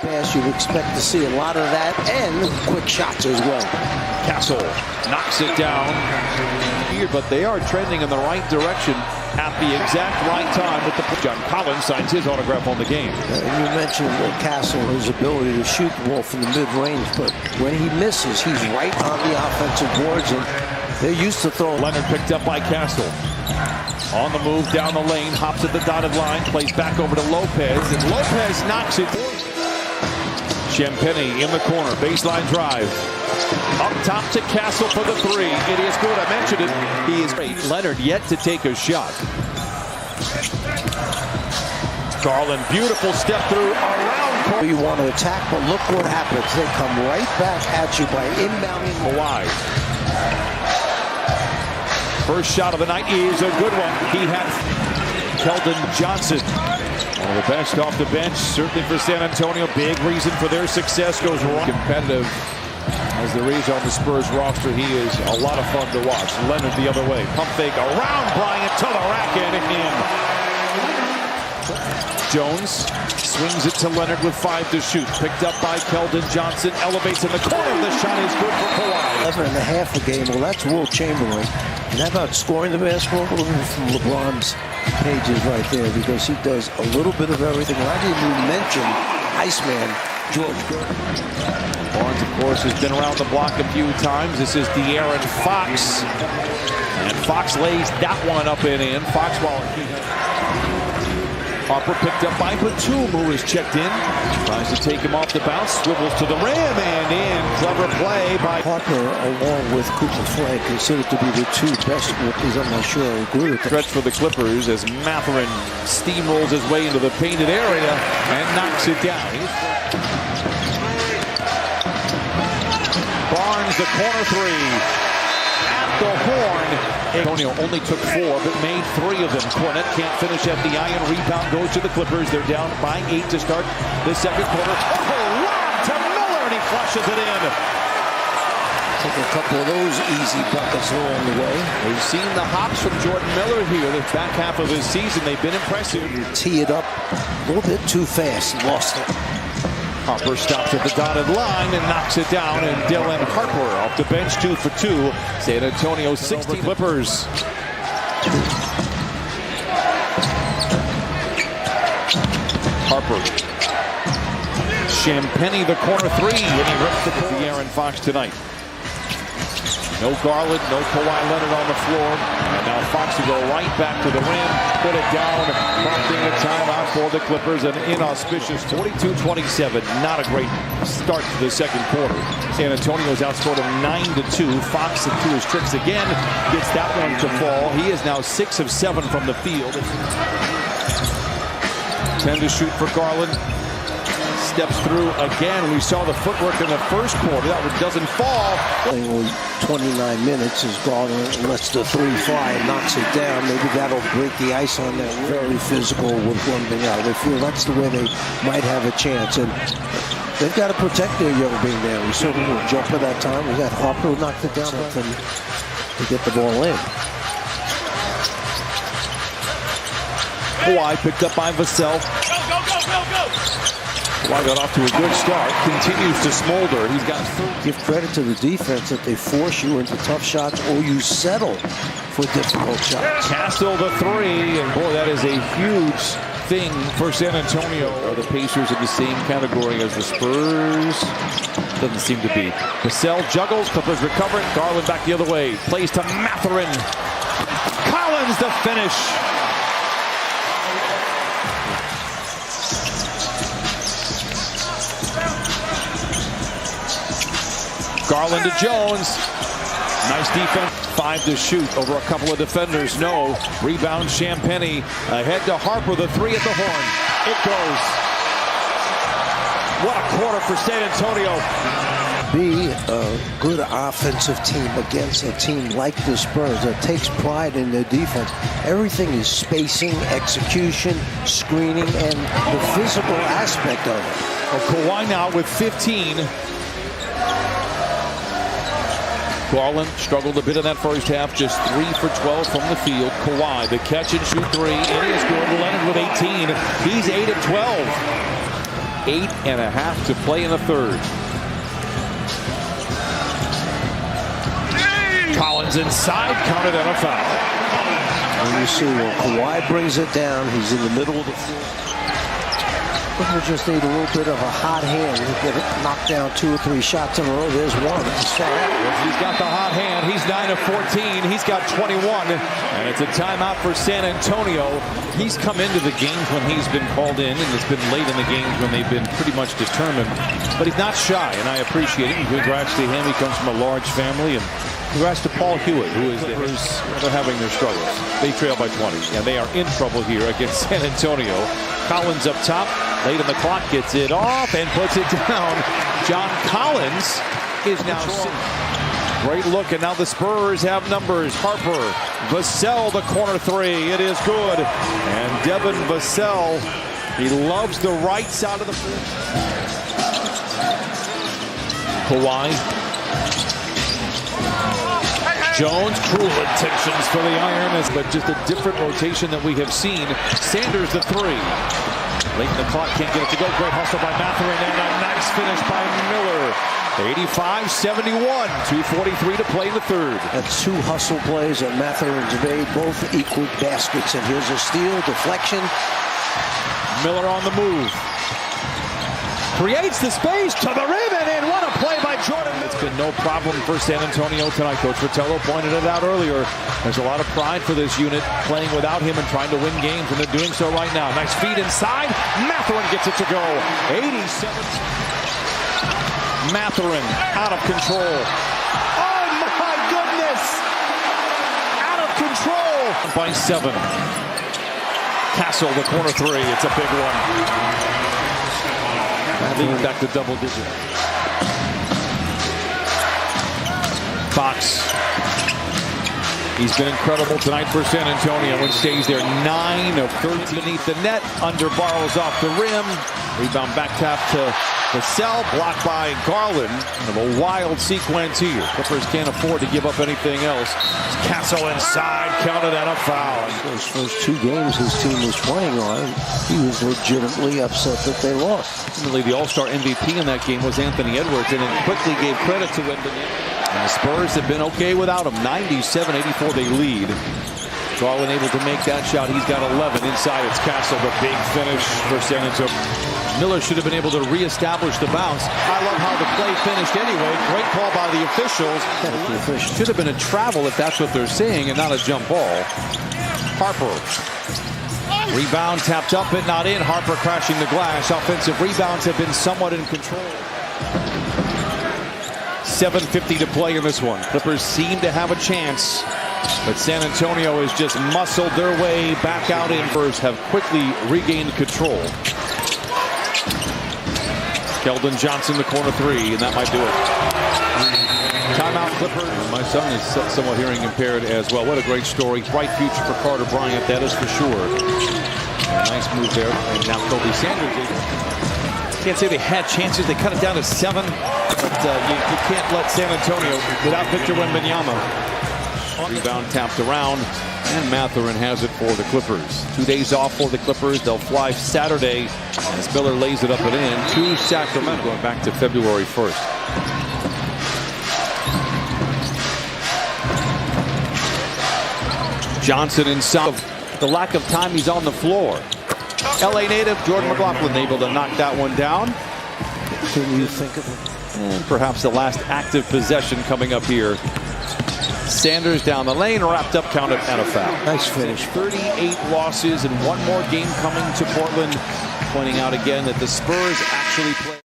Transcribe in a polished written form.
pass, you'd expect to see a lot of that and quick shots as well. Castle knocks it down, but they are trending in the right direction at the exact right time with the John Collins signs his autograph on the game. You mentioned Castle, his ability to shoot the ball from the mid-range, but when he misses, he's right on the offensive boards, and they're used to throwing. Leonard picked up by Castle. On the move down the lane, hops at the dotted line, plays back over to Lopez, and Lopez knocks it. Champagny in the corner, baseline drive. Up top to Castle for the three. It is good. I mentioned it. He is great. Leonard yet to take a shot. Garland, beautiful step through around. You want to attack, but look what happens. They come right back at you by inbounding. Kawhi. First shot of the night is a good one. He had Keldon Johnson. One of the best off the bench, certainly for San Antonio. Big reason for their success goes wrong. Competitive as there is on the Spurs roster. He is a lot of fun to watch. Leonard the other way. Pump fake around Bryant to the rack and in. Jones swings it to Leonard with 5 to shoot. Picked up by Keldon Johnson. Elevates in the corner. The shot is good for Kawhi. 11.5 a game. Well, that's Will Chamberlain. And how about scoring the basketball? A little bit from LeBron's pages right there, because he does a little bit of everything. And I didn't even mention Iceman George Gordon. Barnes, of course, has been around the block a few times. This is De'Aaron Fox. And Fox lays that one up and in. Fox, while Harper picked up by Batum, who is checked in. Tries to take him off the bounce, swivels to the rim and in. Clever play by Harper, along with Cooper Flag, considered to be the two best rookies. I'm not sure I agree with that. Stretch for the Clippers as Mathurin steamrolls his way into the painted area and knocks it down. Barnes, the corner three. At the horn. Antonio only took 4, but made 3 of them. Cornet can't finish at the iron. Rebound goes to the Clippers. They're down by 8 to start the second quarter. Oh, lob to Miller, and he flushes it in. Take a couple of those easy buckets along the way. We've seen the hops from Jordan Miller here. The back half of his season, they've been impressive. Tee it up a little bit too fast. Lost it. Harper stops at the dotted line and knocks it down, and Dylan Harper off the bench 2 for 2. San Antonio 60 Clippers. Harper. Champagny the corner 3, and he rips the De'Aaron Fox tonight. No Garland, no Kawhi Leonard on the floor. And now Fox will go right back to the rim, put it down, prompting a timeout for the Clippers. An inauspicious 42-27. Not a great start to the second quarter. San Antonio's outscored him 9-2. Fox, to his tricks again, gets that one to fall. He is now 6 of 7 from the field. 10 to shoot for Garland. Steps through again. We saw the footwork in the first quarter. That one doesn't fall. Only 29 minutes as Garland lets the 3 fly and knocks it down. Maybe that'll break the ice on that. Very physical with Wembanyama. They feel that's the way they might have a chance. And they've got to protect their young being there. We saw him jump at that time. Was that Harper who knocked it down to get the ball in? Kawhi picked up by Vassell. Kawhi got off to a good start, continues to smolder. He's got. Give credit to the defense that they force you into tough shots or you settle for difficult shots. Castle the 3, and boy, that is a huge thing for San Antonio. Are the Pacers in the same category as the Spurs? Doesn't seem to be. Vassell juggles, Clippers recover it. Garland back the other way. Plays to Mathurin. Collins the finish. Garland to Jones. Nice defense. 5 to shoot over a couple of defenders. No. Rebound Champagny. Ahead to Harper. The 3 at the horn. It goes. What a quarter for San Antonio. Be a good offensive team against a team like the Spurs that takes pride in their defense. Everything is spacing, execution, screening, and the physical aspect of it. Well, Kawhi now with 15. Garland struggled a bit in that first half, just 3 for 12 from the field. Kawhi, the catch and shoot 3. It is good. Leonard with 18. He's 8 of 12. 8.5 to play in the third. Collins inside, counted and a foul. And you see when Kawhi brings it down, he's in the middle of the floor. We'll just need a little bit of a hot hand to get it knocked down 2 or 3 shots in a row. There's one. He's got the hot hand. He's 9 of 14. He's got 21. And it's a timeout for San Antonio. He's come into the games when he's been called in, and it's been late in the games when they've been pretty much determined. But he's not shy, and I appreciate it. Congrats to him. He comes from a large family. And congrats to Paul Hewitt, who is they're having their struggles. They trail by 20, and they are in trouble here against San Antonio. Collins up top, late in the clock, gets it off and puts it down. John Collins is now sitting. Great look, and now the Spurs have numbers. Harper, Vassell, the corner three. It is good. And Devin Vassell, he loves the right side of the floor. Kawhi. Jones, cruel intentions for the Iron, but just a different rotation that we have seen. Sanders the three. Late in the clock, can't get it to go. Great hustle by Mathurin and a nice finish by Miller. 85-71, 2:43 to play in the third. That's 2 hustle plays that Mathurin's made, both equal baskets. And here's a steal, deflection. Miller on the move. Creates the space to the rim, and in. What a play by Jordan. It's been no problem for San Antonio tonight. Coach Fratello pointed it out earlier. There's a lot of pride for this unit playing without him and trying to win games, and they're doing so right now. Nice feed inside. Mathurin gets it to go. 87. Mathurin out of control. Oh my goodness! Out of control by 7. Castle, the corner three. It's a big one. Leading back to double digit. Fox. He's been incredible tonight for San Antonio and stays there. 9 of 13 beneath the net. Under barrels off the rim. Rebound back tap to Vassell, blocked by Garland. Kind of a wild sequence here. Clippers can't afford to give up anything else. Castle inside, counted and a foul. Those first 2 games his team was playing on, he was legitimately upset that they lost. Ultimately, the All-Star MVP in that game was Anthony Edwards, and then quickly gave credit to Wembanyama. And the Spurs have been okay without him. 97-84 they lead. Garland able to make that shot. He's got 11 inside. It's Castle, the big finish for San Antonio. Miller should have been able to reestablish the bounce. I love how the play finished anyway. Great call by the officials. Should have been a travel if that's what they're saying and not a jump ball. Harper. Rebound tapped up but not in. Harper crashing the glass. Offensive rebounds have been somewhat in control. 7:50 to play in this one. Clippers seem to have a chance, but San Antonio has just muscled their way back out in. Spurs have quickly regained control. Keldon Johnson, the corner three, and that might do it. Timeout Clippers. My son is somewhat hearing impaired as well. What a great story. Bright future for Carter Bryant, that is for sure. Nice move there. And now Kobe Sanders. Can't say they had chances. They cut it down to 7. But you can't let San Antonio without Victor Wembanyama. Rebound tapped around. And Mathurin has it for the Clippers. 2 days off for the Clippers. They'll fly Saturday as Miller lays it up and in to Sacramento, going back to February 1st. Johnson inside. The lack of time he's on the floor. LA native Jordan McLaughlin able to knock that one down. Can you think of it? And perhaps the last active possession coming up here. Sanders down the lane, wrapped up, counted and a foul. Nice finish. 38 losses and one more game coming to Portland. Pointing out again that the Spurs actually play.